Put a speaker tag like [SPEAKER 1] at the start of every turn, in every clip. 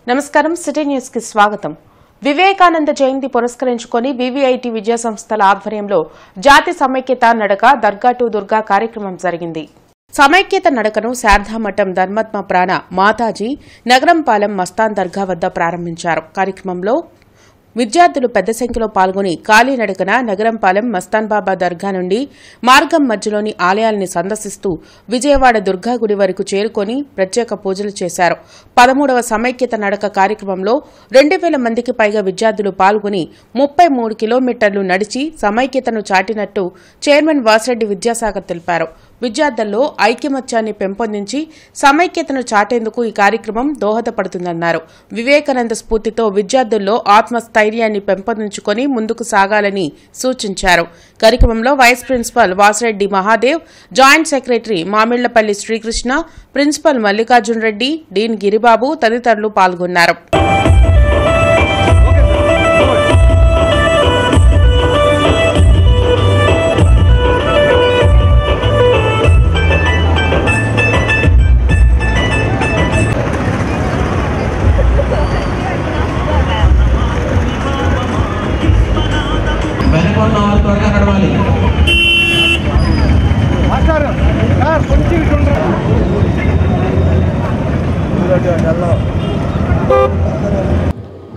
[SPEAKER 1] నమస్కారం city news కి స్వాగతం. వివేకానంద జయంతి పురస్కరించుకొని వివిఐటి విద్యా సంస్థల ఆధ్వర్యంలో జాతి సమైక్యత నడక దర్గా టు దుర్గా కార్యక్రమం జరిగింది. సమైక్యత నడకను శారదామఠం ధర్మాత్మ ప్రాణ మాతాజీ నగరంపాలెం మస్తాన్ దర్గా వద్ద ప్రారంభించారు. కార్యక్రమంలో విద్యార్థులు పెద్ద సంఖ్యలో పాల్గొని కాలినడకన నగరంపాలెం మస్తాన్ బాబా దర్గా నుండి మార్గం మధ్యలోని ఆలయాల్ని సందర్శిస్తూ విజయవాడ దుర్గా గుడి వరకు చేరుకుని ప్రత్యేక పూజలు చేశారు. 13వ సమైక్యత నడక కార్యక్రమంలో 2000 మందికి పైగా విద్యార్థులు పాల్గొని 33 కిలోమీటర్లు నడిచి సమైక్యతను చాటినట్టు చైర్మన్ వాసిరెడ్డి విద్యాసాగర్ తెలిపారు. విద్యార్థుల్లో ఐక్యమత్యాన్ని పెంపొందించి సమైక్యతను చాటేందుకు ఈ కార్యక్రమం దోహదపడుతుందన్నారు. వివేకానంద స్ఫూర్తితో విద్యార్థుల్లో ఆత్మస్థైర్యాన్ని పెంపొందించుకొని ముందుకు సాగాలని సూచించారు. కార్యక్రమంలో vice principal Vasireddy Mahadev, joint secretary Mamillapalli Srikrishna, principal Mallikarjun Reddy, dean Giribabu తదితరులు పాల్గొన్నారు.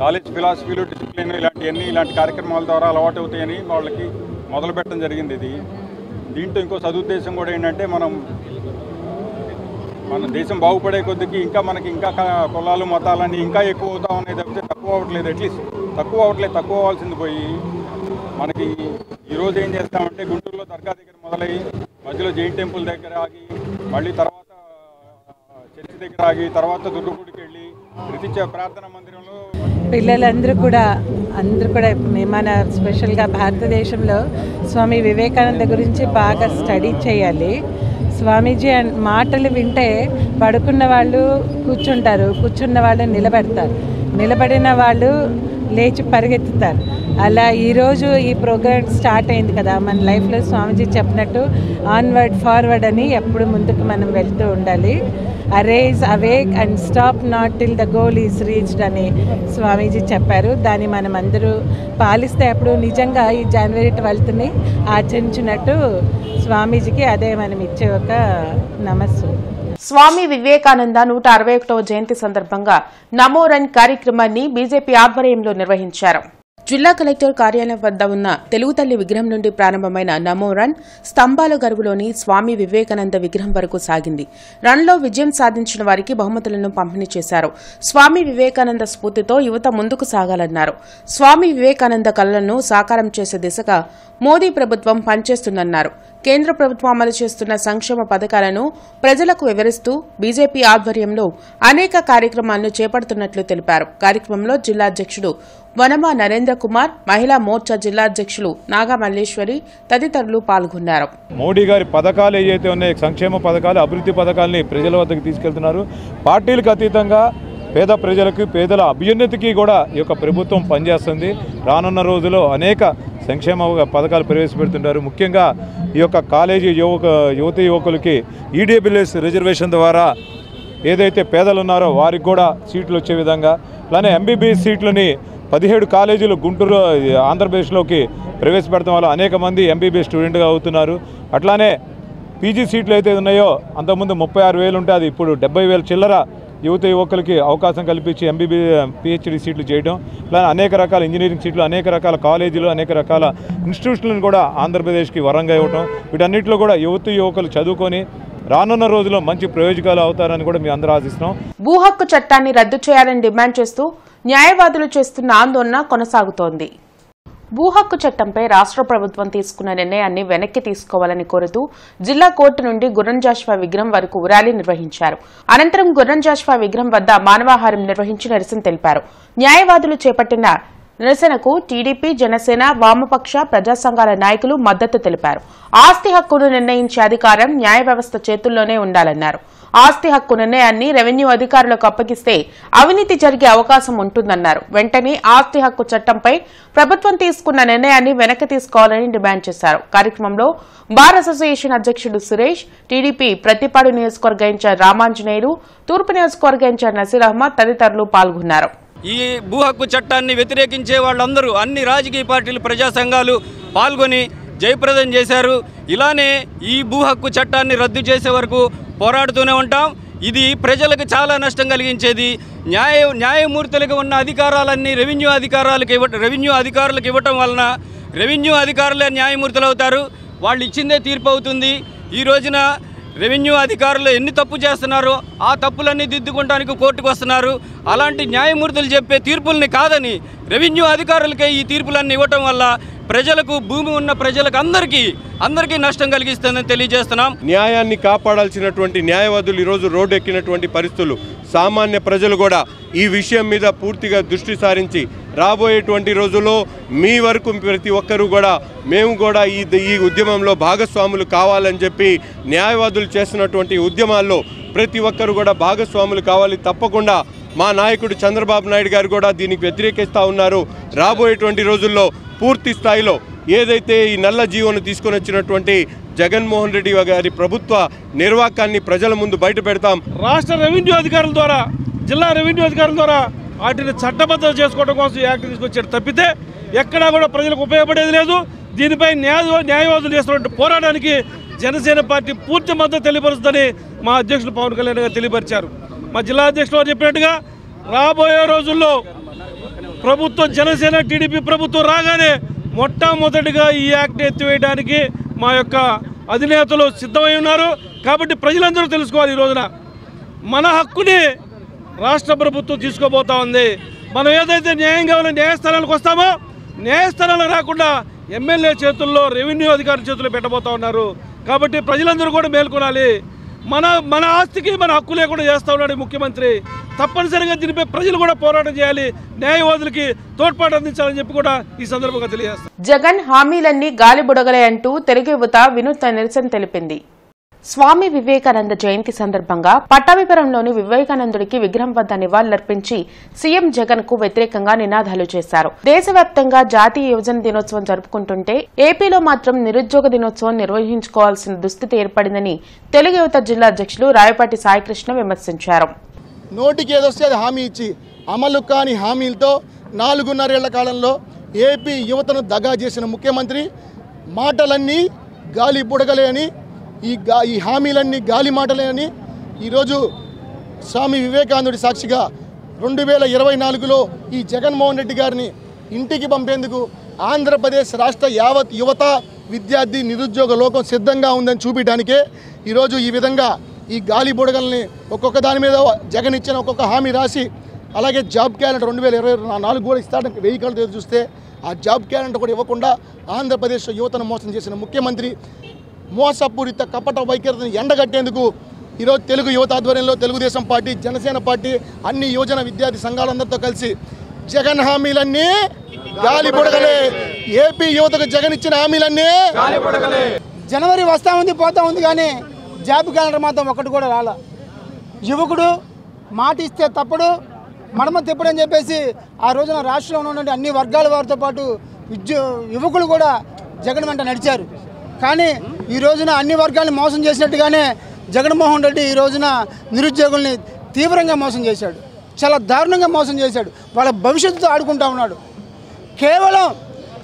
[SPEAKER 2] కాలేజ్ ఫిలాసఫీలు, డిసిప్లిన్ ఇలాంటి కార్యక్రమాల ద్వారా అలవాటు అవుతాయని వాళ్ళకి మొదలు పెట్టడం జరిగింది. దీంట్లో ఇంకో సదుద్దేశం కూడా ఏంటంటే మన దేశం బాగుపడే కొద్దికి ఇంకా కులాలు మతాలన్నీ ఇంకా ఎక్కువ అవుతా ఉన్నాయి తప్పితే తక్కువ అవ్వట్లేదు. అట్లీస్ట్ తక్కువ అవ్వాల్సింది పోయి మనకి ఈరోజు ఏం చేస్తామంటే గుంటూరులో దర్గా దగ్గర మొదలయ్యి మధ్యలో జైన్ టెంపుల్ దగ్గర ఆగి మళ్ళీ తర్వాత చర్చి దగ్గర ఆగి తర్వాత దుర్గగుడికి వెళ్ళి ప్రతి ప్రార్థన మందిరంలో
[SPEAKER 3] పిల్లలందరూ కూడా మన స్పెషల్గా భారతదేశంలో స్వామి వివేకానంద గురించి బాగా స్టడీ చేయాలి. స్వామీజీ మాటలు వింటే పడుకున్న వాళ్ళు కూర్చుంటారు, కూర్చున్న వాళ్ళు నిలబడిన వాళ్ళు లేచి పరిగెత్తుతారు. అలా ఈరోజు ఈ ప్రోగ్రామ్ స్టార్ట్ అయింది కదా, మన లైఫ్లో స్వామీజీ చెప్పినట్టు ఆన్వర్డ్ ఫార్వర్డ్ అని ఎప్పుడు ముందుకు మనం వెళ్తూ ఉండాలి. Erase awake and stop not till the goal is reached అని స్వామీజీ చెప్పారు. దాన్ని మనం అందరూ పాలిస్తే అప్పుడు నిజంగా ఈ జనవరి 12ని ఆచరించినట్టు స్వామీజీకి అదే మనం ఇచ్చే ఒక నమస్సు.
[SPEAKER 1] స్వామి వివేకానంద 161వ జయంతి సందర్భంగా నమో రన్ కార్యక్రమాన్ని బీజేపీ ఆధ్వర్యంలో నిర్వహించారు. జిల్లా కలెక్టర్ కార్యాలయం వద్ద ఉన్న తెలుగుతల్లి విగ్రహం నుండి ప్రారంభమైన నమో రన్ స్తంభాల గరువులోని స్వామి వివేకానంద విగ్రహం వరకు సాగింది. రన్లో విజయం సాధించిన వారికి బహుమతులను పంపిణీ చేశారు. స్వామి వివేకానంద స్ఫూర్తితో యువత ముందుకు సాగాలన్నారు. స్వామి వివేకానంద కలలను సాకారం చేసే దిశగా మోదీ ప్రభుత్వం పనిచేస్తుందన్నారు. కేంద్ర ప్రభుత్వం అమలు చేస్తున్న సంక్షేమ పథకాలను ప్రజలకు వివరిస్తూ బీజేపీ ఆధ్వర్యంలో అనేక కార్యక్రమాలను చేపడుతున్నట్లు తెలిపారు. కార్యక్రమంలో జిల్లా అధ్యక్షుడు వనమా నరేంద్ర కుమార్, మహిళా మోర్చా జిల్లా అధ్యక్షులు నాగా మల్లేశ్వరి తదితరులు పాల్గొన్నారు.
[SPEAKER 4] మోడీ గారి పథకాలు ఏవైతే ఉన్నాయో సంక్షేమ పథకాలు, అభివృద్ధి పథకాలని ప్రజల వద్దకు తీసుకెళ్తున్నారు. పార్టీలకు అతీతంగా పేద ప్రజలకు, పేదల అభ్యున్నతికి కూడా ఈ యొక్క ప్రభుత్వం పనిచేస్తుంది. రానున్న రోజుల్లో అనేక సంక్షేమ పథకాలు ప్రవేశపెడుతుంటారు. ముఖ్యంగా ఈ యొక్క కాలేజీ యువకులకి ఈడబ్ల్యూఎస్ రిజర్వేషన్ ద్వారా ఏదైతే పేదలు ఉన్నారో వారికి కూడా సీట్లు వచ్చే విధంగా, అలానే ఎంబీబీఎస్ సీట్లని 17 కాలేజీలు గుంటూరు ఆంధ్రప్రదేశ్లోకి ప్రవేశపెడతాం వల్ల అనేక మంది ఎంబీబీఎస్ స్టూడెంట్గా అవుతున్నారు. అట్లానే పీజీ సీట్లు అయితే ఉన్నాయో అంతకుముందు 36,000 ఉంటే అది ఇప్పుడు 70,000 చిల్లర యువకులకి అవకాశం కల్పించి పిహెచ్డి సీట్లు చేయడం, అలానే అనేక రకాల ఇంజనీరింగ్ సీట్లు, అనేక రకాల కాలేజీలు, అనేక రకాల ఇన్స్టిట్యూషన్లను కూడా ఆంధ్రప్రదేశ్కి వరంగా ఇవ్వటం, వీటన్నిటిలో కూడా యువకులు చదువుకొని రానున్న రోజుల్లో మంచి ప్రయోజకాలు అవుతారని కూడా మేము అందరూ ఆశిస్తున్నాం.
[SPEAKER 1] భూ హక్కు చట్టాన్ని రద్దు చేయాలని డిమాండ్ చేస్తూ న్యాయవాదులు చేస్తున్న ఆందోళన కొనసాగుతోంది. భూ హక్కు చట్టంపై రాష్ట్ర ప్రభుత్వం తీసుకున్న నిర్ణయాన్ని వెనక్కి తీసుకోవాలని కోరుతూ జిల్లా కోర్టు నుండి గుర్రం జాషువా విగ్రహం వరకు ర్యాలీ నిర్వహించారు. అనంతరం గుర్రం జాషువా విగ్రహం వద్ద మానవాహారం నిర్వహించి నిరసన తెలిపారు. న్యాయవాదులు చేపట్టిన నిరసనకు టీడీపీ, జనసేన, వామపక్ష, ప్రజా సంఘాల నాయకులు మద్దతు తెలిపారు. ఆస్తి హక్కును నిర్ణయించే అధికారం న్యాయ వ్యవస్థ చేతుల్లోనే ఉండాలన్నారు. ఆస్తి హక్కు నిర్ణయాన్ని రెవెన్యూ అధికారులకు అప్పగిస్తే అవినీతి జరిగే అవకాశం ఉంటుందన్నారు. వెంటనే ఆస్తి హక్కు చట్టంపై ప్రభుత్వం తీసుకున్న నిర్ణయాన్ని వెనక్కి తీసుకోవాలని డిమాండ్ చేశారు. కార్యక్రమంలో బార్ అసోసియేషన్ అధ్యక్షుడు సురేష్, టీడీపీ ప్రతిపాడు నియోజకవర్గ ఇన్ఛార్జ్ రామాంజనేయులు, తూర్పు నియోజకవర్గ ఇన్ఛార్జ్ నసీర్ అహ్మద్ తదితరులు పాల్గొన్నారు.
[SPEAKER 5] ఈ భూ హక్కు చట్టాన్ని వ్యతిరేకించే వాళ్ళందరూ అన్ని రాజకీయ పార్టీలు, ప్రజా సంఘాలు పాల్గొని జయప్రదం చేశారు. ఇలానే ఈ భూ హక్కు చట్టాన్ని రద్దు చేసే వరకు పోరాడుతూనే ఉంటాం. ఇది ప్రజలకు చాలా నష్టం కలిగించేది. న్యాయమూర్తులకు ఉన్న అధికారాలన్నీ రెవెన్యూ అధికారులకు ఇవ్వటం వలన రెవెన్యూ అధికారులే న్యాయమూర్తులు అవుతారు. వాళ్ళు ఇచ్చిందే తీర్పు అవుతుంది. ఈ రోజున రెవెన్యూ అధికారులు ఎన్ని తప్పు చేస్తున్నారో ఆ తప్పులన్నీ దిద్దుకోవడానికి కోర్టుకు వస్తున్నారు. అలాంటి న్యాయమూర్తులు చెప్పే తీర్పుల్ని కాదని రెవెన్యూ అధికారులకే ఈ తీర్పులన్నీ ఇవ్వటం వల్ల ప్రజలకు, భూమి ఉన్న ప్రజలకు అందరికీ నష్టం కలిగిస్తుందని తెలియజేస్తున్నాం.
[SPEAKER 6] న్యాయాన్ని కాపాడాల్సినటువంటి న్యాయవాదులు ఈరోజు రోడ్డు ఎక్కినటువంటి పరిస్థితులు. సామాన్య ప్రజలు కూడా ఈ విషయం మీద పూర్తిగా దృష్టి సారించి రాబోయేటువంటి రోజుల్లో మీ వరకు ప్రతి ఒక్కరూ కూడా మేము కూడా ఈ ఉద్యమంలో భాగస్వాములు కావాలని చెప్పి న్యాయవాదులు చేస్తున్నటువంటి ఉద్యమాల్లో ప్రతి ఒక్కరు కూడా భాగస్వాములు కావాలి. తప్పకుండా మా నాయకుడు చంద్రబాబు నాయుడు గారు కూడా దీనికి వ్యతిరేకిస్తూ ఉన్నారు. రాబోయేటువంటి రోజుల్లో పూర్తి స్థాయిలో ఏదైతే ఈ నల్ల జీవోను తీసుకొని వచ్చినటువంటి జగన్మోహన్ రెడ్డి గారి ప్రభుత్వ నిర్వాకాన్ని ప్రజల ముందు బయట పెడతాం.
[SPEAKER 7] రాష్ట్ర రెవెన్యూ అధికారుల ద్వారా, జిల్లా రెవెన్యూ అధికారుల ద్వారా వాటిని చట్టబద్ధం చేసుకోవడం కోసం యాక్ట్ తీసుకొచ్చారు తప్పితే ఎక్కడా కూడా ప్రజలకు ఉపయోగపడేది లేదు. దీనిపై న్యాయవాదులు చేస్తున్న పోరాటానికి జనసేన పార్టీ పూర్తి మద్దతు తెలియపరుస్తుందని మా అధ్యక్షులు పవన్ కళ్యాణ్ గారు తెలియపరిచారు. మా జిల్లా అధ్యక్షులు చెప్పినట్టుగా రాబోయే రోజుల్లో ప్రభుత్వం, జనసేన టీడీపీ ప్రభుత్వం రాగానే మొట్టమొదటిగా ఈ యాక్ట్ ఎత్తివేయడానికి మా యొక్క అధినేతలు సిద్ధమై ఉన్నారు. కాబట్టి ప్రజలందరూ తెలుసుకోవాలి, ఈ రోజున మన హక్కుని రాష్ట్ర ప్రభుత్వం తీసుకోబోతా ఉంది. మనం ఏదైతే న్యాయం కావాలో న్యాయస్థానాలకు వస్తామో, న్యాయస్థానాలు రాకుండా ఎమ్మెల్యే చేతుల్లో, రెవెన్యూ అధికారుల చేతుల్లో పెట్టబోతా ఉన్నారు. కాబట్టి ప్రజలందరూ కూడా మేల్కొనాలి. మన ఆస్తికి మన హక్కు లేకుండా చేస్తూ ఉన్నాడు ముఖ్యమంత్రి. తప్పనిసరిగా దీనిపై ప్రజలు కూడా పోరాటం చేయాలి, న్యాయవాదులకి తోడ్పాటు అందించాలని చెప్పి కూడా ఈ సందర్భంగా తెలియజేస్తారు.
[SPEAKER 1] జగన్ హామీలన్నీ గాలిబుడగలే అంటూ తెలుగు యువత వినూత్న నిరసన తెలిపింది. స్వామి వివేకానంద జయంతి సందర్భంగా పట్టాభిపురంలోని వివేకానందుడికి విగ్రహం వద్ద నివాళులర్పించి సీఎం జగన్ కు వ్యతిరేకంగా నినాదాలు చేశారు. దేశవ్యాప్తంగా జాతీయ యువజన దినోత్సవం జరుపుకుంటుంటే ఏపీలో మాత్రం నిరుద్యోగ దినోత్సవం నిర్వహించుకోవాల్సిన దుస్థితి ఏర్పడిందని తెలుగు యువత జిల్లా అధ్యక్షులు రాయపాటి సాయికృష్ణ విమర్శించారు.
[SPEAKER 8] నోటికి ఏదొస్తే అది హామీ ఇచ్చి అమలు కాని హామీలతో 4.5 ఏళ్ల కాలంలో ఏపీ యువతను దగా చేసిన ముఖ్యమంత్రి మాటలన్నీ గాలి బుడగలే అని, ఈ హామీలన్నీ గాలి మాటలే అని ఈరోజు స్వామి వివేకానందుడి సాక్షిగా 2024లో ఈ జగన్మోహన్ రెడ్డి గారిని ఇంటికి పంపేందుకు ఆంధ్రప్రదేశ్ రాష్ట్ర యావత్ యువత, విద్యార్థి, నిరుద్యోగ లోకం సిద్ధంగా ఉందని చూపించడానికే ఈరోజు ఈ విధంగా ఈ గాలి బుడగల్ని ఒక్కొక్క దాని మీద జగన్ ఇచ్చిన ఒక్కొక్క హామీ రాసి, అలాగే జాబ్ క్యాలెండర్ 2024 కూడా ఇస్తాడానికి 1000 కళ్ళు చూస్తే ఆ జాబ్ క్యాలెండర్ కూడా ఇవ్వకుండా ఆంధ్రప్రదేశ్ యువతను మోసం చేసిన ముఖ్యమంత్రి మోసపూరిత కపట వైఖరిని ఎండగట్టేందుకు ఈరోజు తెలుగు యువత ఆధ్వర్యంలో తెలుగుదేశం పార్టీ, జనసేన పార్టీ, అన్ని యువజన విద్యార్థి సంఘాలందరితో కలిసి జగన్ హామీలన్నీ గాలి బుడగలే, ఏపీ యువతకు జగన్ ఇచ్చిన హామీలన్నీ గాలి బుడగలే.
[SPEAKER 9] జనవరి వస్తూ ఉంది, పోతూ ఉంది, కానీ జాబ్ క్యాలెండర్ మాత్రం ఒకటి కూడా రాలా. యువకుడు మాట ఇస్తే తప్పుడు, మడమ తిప్పడని చెప్పేసి ఆ రోజున రాష్ట్రంలో ఉన్నటువంటి అన్ని వర్గాల వారితో పాటు యువకులు కూడా జగన్ వెంట నడిచారు. కానీ ఈ రోజున అన్ని వర్గాలను మోసం చేసినట్టుగానే జగన్మోహన్ రెడ్డి ఈ రోజున నిరుద్యోగుల్ని తీవ్రంగా మోసం చేశాడు. చాలా దారుణంగా మోసం చేశాడు. వాళ్ళ భవిష్యత్తుతో ఆడుకుంటా ఉన్నాడు. కేవలం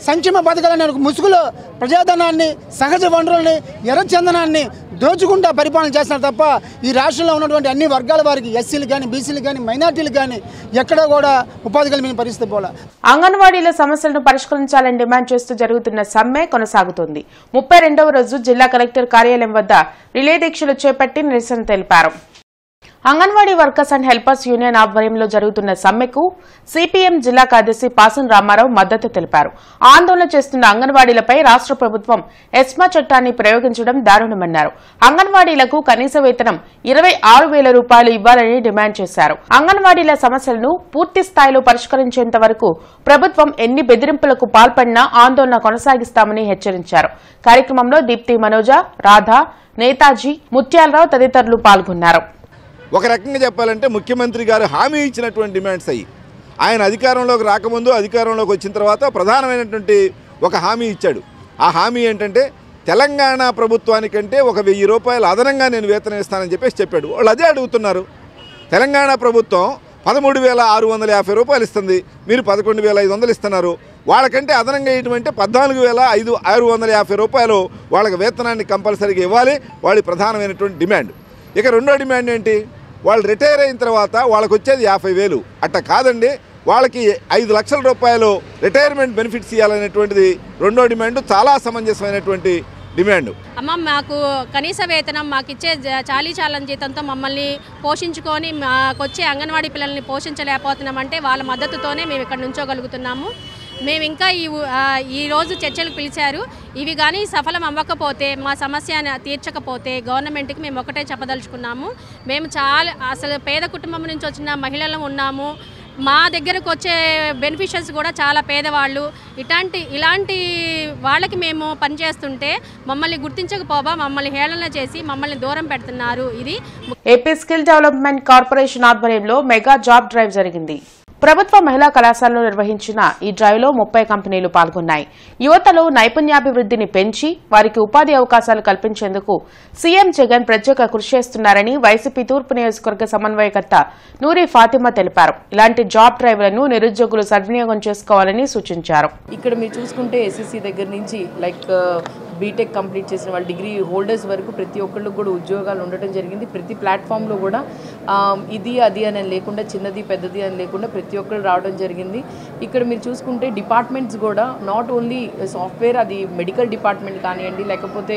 [SPEAKER 9] సంక్షేమ పథకాలనే ముసుగులో ప్రజాధనాన్ని, సహజ వనరుల్ని, ఎర్రచందనాన్ని దోచుకుంటా పరిపాలన చేస్తున్నారు తప్ప ఈ రాష్ట్రంలో ఉన్నటువంటి అన్ని వర్గాల వారికి, ఎస్సీలు కానీ, బీసీలు కానీ, మైనార్టీలు కానీ ఎక్కడా కూడా ఉపాధి కలిగిన పరిస్థితి పోలా.
[SPEAKER 1] అంగన్వాడీల సమస్యలను పరిష్కరించాలని డిమాండ్ చేస్తూ జరుగుతున్న సమ్మె కొనసాగుతోంది. 32వ రోజు జిల్లా కలెక్టర్ కార్యాలయం వద్ద రిలే దీక్షలు చేపట్టి నిరసన తెలిపారు. Anganwadi workers and helpers union ఆధ్వర్యంలో జరుగుతున్న సమ్మెకు సిపిఎం జిల్లా కార్యదర్శి పాసం రామారావు మద్దతు తెలిపారు. ఆందోళన చేస్తున్న అంగన్వాడీలపై రాష్ట్ర ప్రభుత్వం ఎస్మా చట్టాన్ని ప్రయోగించడం దారుణమన్నారు. అంగన్వాడీలకు కనీస వేతనం 26,000 రూపాయలు ఇవ్వాలని డిమాండ్ చేశారు. అంగన్వాడీల సమస్యలను పూర్తి స్థాయిలో పరిష్కరించేంత వరకు ప్రభుత్వం ఎన్ని బెదిరింపులకు పాల్పడినా ఆందోళన కొనసాగిస్తామని హెచ్చరించారు. కార్యక్రమంలో దీప్తి మనోజ, రాధా, నేతాజీ, ముత్యాలరావు తదితరులు పాల్గొన్నారు.
[SPEAKER 10] ఒక రకంగా చెప్పాలంటే ముఖ్యమంత్రి గారు హామీ ఇచ్చినటువంటి డిమాండ్స్ అయ్యి ఆయన అధికారంలోకి రాకముందు అధికారంలోకి వచ్చిన తర్వాత ప్రధానమైనటువంటి ఒక హామీ ఇచ్చాడు. ఆ హామీ ఏంటంటే తెలంగాణ ప్రభుత్వానికంటే 1,000 రూపాయలు అదనంగా నేను వేతనం ఇస్తానని చెప్పాడు. వాళ్ళు అదే అడుగుతున్నారు. తెలంగాణ ప్రభుత్వం 13,650 రూపాయలు ఇస్తుంది, మీరు 11,500 ఇస్తున్నారు. వాళ్ళకంటే అదనంగా ఇటువంటి 14,650 రూపాయలు వాళ్ళకి వేతనాన్ని కంపల్సరీగా ఇవ్వాలి. వాళ్ళ ప్రధానమైనటువంటి డిమాండ్. ఇక రెండో డిమాండ్ ఏంటి? వాళ్ళు రిటైర్ అయిన తర్వాత వాళ్ళకి వచ్చేది 50,000. అట్ట కాదండి, వాళ్ళకి 5 లక్షల రూపాయలు రిటైర్మెంట్ బెనిఫిట్స్ ఇవ్వాలనేటువంటిది రెండో డిమాండ్. చాలా సమంజసమైనటువంటి డిమాండ్.
[SPEAKER 11] అమ్మ, మాకు కనీస వేతనం మాకు ఇచ్చే చాలీచాలని జీతంతో మమ్మల్ని పోషించుకొని మాకు వచ్చే అంగన్వాడీ పిల్లల్ని పోషించలేకపోతున్నామంటే వాళ్ళ మద్దతుతోనే మేము ఇక్కడ నుంచోగలుగుతున్నాము. మేము ఇంకా ఈరోజు చర్చలకు పిలిచారు. ఇవి కానీ సఫలం అవ్వకపోతే, మా సమస్య తీర్చకపోతే గవర్నమెంట్కి మేము ఒకటే చెప్పదలుచుకున్నాము. మేము అసలు పేద కుటుంబం నుంచి వచ్చిన మహిళలు ఉన్నాము. మా దగ్గరకు వచ్చే బెనిఫిషియర్స్ కూడా చాలా పేదవాళ్ళు. ఇలాంటి వాళ్ళకి మేము పనిచేస్తుంటే మమ్మల్ని గుర్తించకపోవా, మమ్మల్ని హేళన చేసి మమ్మల్ని దూరం పెడుతున్నారు. ఇది
[SPEAKER 1] ఏపీ స్కిల్ డెవలప్మెంట్ కార్పొరేషన్ ఆధ్వర్యంలో మెగా జాబ్ డ్రైవ్ జరిగింది. ప్రభుత్వ మహిళా కళాశాలలో నిర్వహించిన ఈ డ్రైవ్లో 30 కంపెనీలు పాల్గొన్నాయి. యువతలో నైపుణ్యాభివృద్ధిని పెంచి వారికి ఉపాధి అవకాశాలు కల్పించేందుకు సీఎం జగన్ ప్రత్యేక కృషి చేస్తున్నారని వైసీపీ తూర్పు నియోజకవర్గ సమన్వయకర్త నూరి ఫాతిమా తెలిపారు. ఇలాంటి జాబ్ డ్రైవ్లను నిరుద్యోగులు సద్వినియోగం చేసుకోవాలని సూచించారు.
[SPEAKER 12] ఇక్కడ మీరు చూసుకుంటే ఎస్ఎస్సీ దగ్గర నుంచి బీటెక్ కంప్లీట్ చేసిన వాళ్ళు, డిగ్రీ హోల్డర్స్ వరకు ప్రతి ఒక్కళ్ళకి కూడా ఉద్యోగాలు ఉండటం జరిగింది. ప్రతి ప్లాట్ఫామ్లో కూడా ఇది అది అని లేకుండా, చిన్నది పెద్దది అని లేకుండా ప్రతి ఒక్కరు రావడం జరిగింది. ఇక్కడ మీరు చూసుకుంటే డిపార్ట్మెంట్స్ కూడా నాట్ ఓన్లీ సాఫ్ట్వేర్, అది మెడికల్ డిపార్ట్మెంట్ కానివ్వండి, లేకపోతే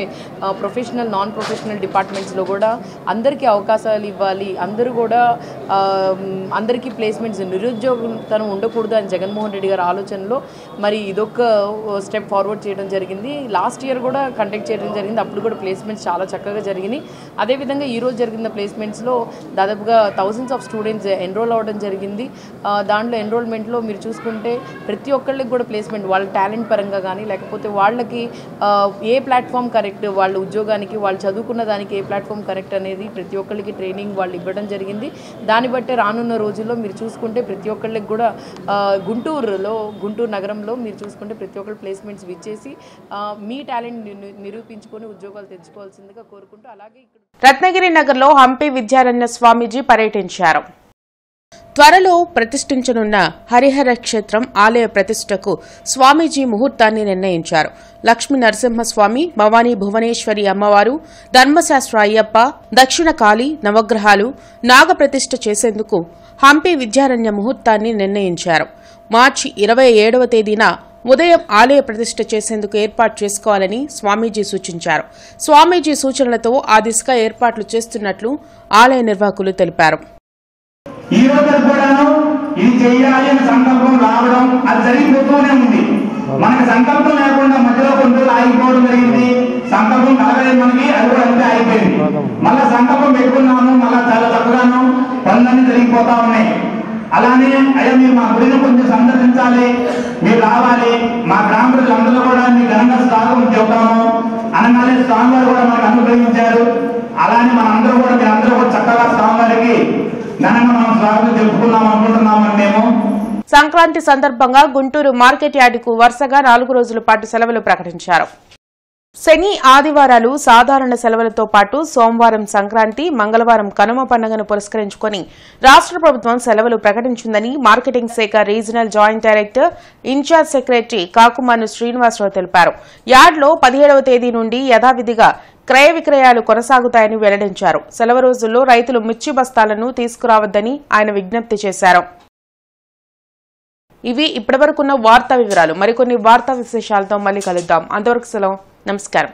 [SPEAKER 12] ప్రొఫెషనల్ నాన్ ప్రొఫెషనల్ డిపార్ట్మెంట్స్లో కూడా అందరికీ అవకాశాలు ఇవ్వాలి, అందరూ కూడా అందరికీ ప్లేస్మెంట్స్, నిరుద్యోగతనం ఉండకూడదు అని జగన్మోహన్ రెడ్డి గారి ఆలోచనలో మరి ఇదొక స్టెప్ ఫార్వర్డ్ చేయడం జరిగింది. లాస్ట్ ఇయర్ కూడా కండక్ట్ చేయడం జరిగింది. అప్పుడు కూడా ప్లేస్మెంట్స్ చాలా చక్కగా జరిగినాయి. అదేవిధంగా ఈరోజు జరిగిన ప్లేస్మెంట్స్లో దాదాపుగా థౌజండ్స్ ఆఫ్ స్టూడెంట్స్ ఎన్రోల్ అవ్వడం జరిగింది. దాంట్లో ఎన్రోల్మెంట్లో మీరు చూసుకుంటే ప్రతి ఒక్కళ్ళకి కూడా ప్లేస్మెంట్ వాళ్ళ టాలెంట్ పరంగా కానీ, లేకపోతే వాళ్ళకి ఏ ప్లాట్ఫామ్ కరెక్ట్, వాళ్ళ ఉద్యోగానికి వాళ్ళు చదువుకున్న దానికి ఏ ప్లాట్ఫామ్ కరెక్ట్ అనేది ప్రతి ఒక్కరికి ట్రైనింగ్ వాళ్ళు ఇవ్వడం జరిగింది. దాన్ని బట్టే రానున్న రోజుల్లో మీరు చూసుకుంటే ప్రతి ఒక్కళ్ళకి కూడా గుంటూరు నగరంలో మీరు చూసుకుంటే ప్రతి ఒక్కరు ప్లేస్మెంట్స్ ఇచ్చేసి మీ టాలెంట్ నిరూపించుకొని ఉద్యోగాలు తెచ్చుకోవాల్సిందిగా కోరుకుంటూ, అలాగే
[SPEAKER 1] రత్నగిరి నగర్లో హంపి విద్యారణ్య స్వామీజీ పర్యటించారు. త్వరలో ప్రతిష్ఠించనున్న హరిహర క్షేత్రం ఆలయ ప్రతిష్టకు స్వామీజీ ముహూర్తాన్ని నిర్ణయించారు. లక్ష్మీ నరసింహస్వామి, భవానీ భువనేశ్వరి అమ్మవారు, ధర్మశాస్త్ర అయ్యప్ప, దక్షిణ కాళీ, నవగ్రహాలు నాగప్రతిష్ఠ చేసేందుకు హంపి విద్యారణ్య ముహూర్తాన్ని నిర్ణయించారు. మార్చి 27వ తేదీన ఉదయం ఆలయ ప్రతిష్ఠ చేసేందుకు ఏర్పాటు చేసుకోవాలని స్వామీజీ సూచించారు. స్వామీజీ సూచనలతో ఆ దిశగా ఏర్పాట్లు చేస్తున్నట్లు ఆలయ నిర్వాహకులు తెలిపారు.
[SPEAKER 13] ఈ రోజు కూడాను ఇది చేయాలి అని సంకల్పం రావడం అది జరిగిపోతూనే ఉంది. మనకి సంకల్పం లేకుండా మధ్యలో కొన్ని రోజులు ఆగిపోవడం జరిగింది. సంకల్పం కలగలేదు మనకి, అది కూడా అంతే ఆగిపోయింది. మళ్ళా సంకల్పం పెట్టుకున్నాము, మళ్ళా చాలా చక్కగాను పనులన్నీ జరిగిపోతా ఉన్నాయి. అలానే అయ్యా మీరు మా గుడిని కొంచెం సందర్శించాలి, మీరు రావాలి, మా గ్రామ ప్రజలందరూ కూడా మీ ఘనంగా స్వాగతం చెబుతాము అనగానే స్వామివారు కూడా మనకు అనుగ్రహించారు. అలానే మనందరూ కూడా మీరందరూ కూడా చక్కగా స్వామివారికి ఘనంగా మనం స్వాగతం చెప్పుకున్నాం అనుకుంటున్నామని మేము.
[SPEAKER 1] సంక్రాంతి సందర్భంగా గుంటూరు మార్కెట్ యార్డుకు వరుసగా 4 రోజుల పాటు సెలవులు ప్రకటించారు. శని, ఆదివారాలు సాధారణ సెలవులతో పాటు సోమవారం సంక్రాంతి, మంగళవారం కనుమ పండుగను పురస్కరించుకుని రాష్ట్ర ప్రభుత్వం సెలవులు ప్రకటించిందని మార్కెటింగ్ శాఖ regional joint director, incharge secretary Kakumanu Srinivasarao తెలిపారు. యార్డ్లో 17వ తేదీ నుండి యథావిధిగా క్రయ విక్రయాలు కొనసాగుతాయని వెల్లడించారు. సెలవు రోజుల్లో రైతులు మిర్చి బస్తాలను తీసుకురావద్దని ఆయన విజ్ఞప్తి చేశారు. ఇవి ఇప్పటివరకున్న వార్తా వివరాలు. మరికొన్ని వార్తా విశేషాలతో మళ్ళీ కలుద్దాం. అంతవరకు సెలవు. నమస్కారం.